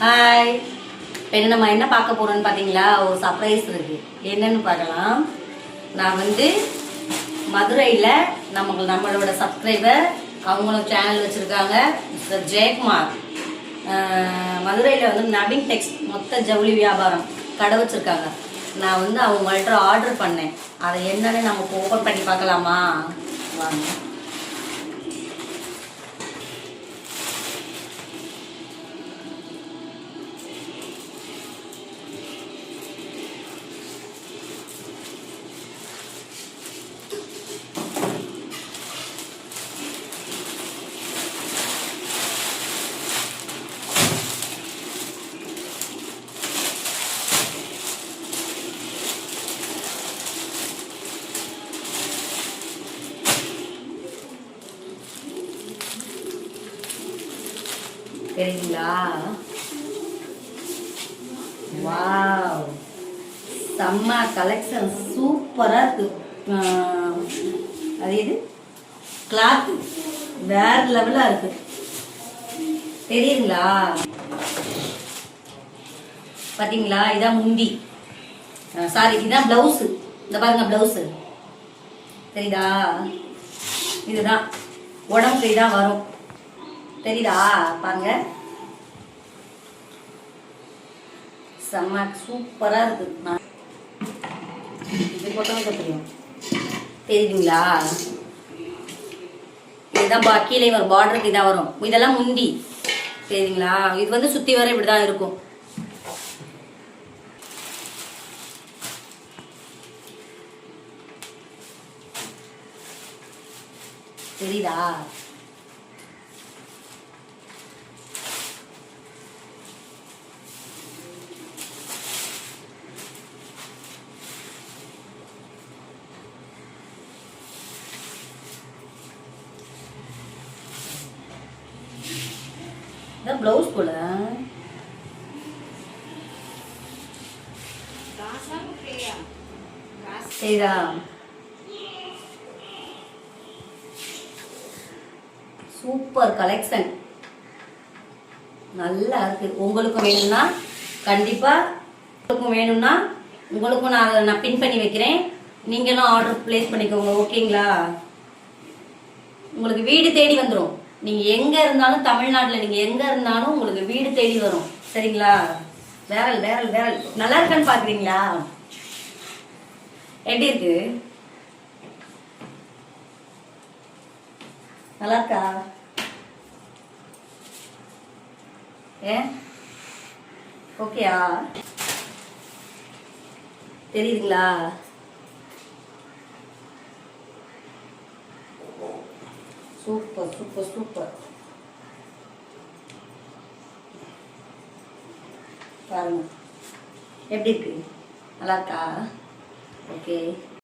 Hi. இப்போ நம்ம என்ன பார்க்க போகிறோன்னு பார்த்தீங்களா, ஒரு சர்ப்ரைஸ் இருக்குது. என்னன்னு பார்க்கலாம். நான் மதுரையில் நம்மளோட சப்ஸ்கிரைபர் அவங்களும் சேனல் வச்சுருக்காங்க, மிஸ்டர் ஜெயக்குமார். மதுரையில் நவீன் டெக்ஸ்ட் மொத்த ஜவுளி வியாபாரம் கடை வச்சுருக்காங்க. நான் அவங்கள்ட்ட ஆர்டர் பண்ணேன். அதை என்னன்னு நமக்கு ஓப்பன் பண்ணி பார்க்கலாமா? வாங்க. தெரியுங்களா? வாவ், செம்ம கலெக்ஷன், சூப்பரா இருக்கு. அது இது கிளாத் வேற லெவலா இருக்கு. தெரியுங்களா? பாத்தீங்களா? இதான் முந்தி, சாரி இதான் பிளவுஸ். இந்த பாருங்க பிளவுஸ் தெரியுதா? இதுதான் உடம்புக்கு இதான் வரும். தெரியுதா? பாருங்க, செம்ம சூப்பரா இருக்கு. இது போட்டோம் தெரியும். தெரியுதுங்களா? இதுதான் கீழே வரும், பார்டருக்கு இதான் வரும். இதெல்லாம் முந்தி. தெரியுதுங்களா? இது சுத்தி வர இப்படிதான் இருக்கும். தெரியுதா? பிளவுஸ் போல சரிதா? சூப்பர் கலெக்ஷன், நல்லா இருக்கு. உங்களுக்கும் வேணும்னா கண்டிப்பா, உங்களுக்கும் நான் பின் பண்ணி வைக்கிறேன். நீங்களும் ஆர்டர் பிளேஸ் பண்ணிக்கோங்க. ஓகேங்களா? உங்களுக்கு வீடு தேடி வந்துடும். நீங்க எங்க இருந்தாலும், தமிழ்நாட்டுல நீங்க எங்க இருந்தாலும் உங்களுக்கு வீடு தேடி வரும். சரிங்களா? வேரல் வேரல் வேரல் நல்லா இருக்கான்னு பாக்குறீங்களா? எப்படி இருக்கு? நல்லா இருக்கா? ஓகேயா? தெரியுதுங்களா? Super super super. பாருங்க எப்படி இருக்கு? நல்லா இருக்கா? ஓகே.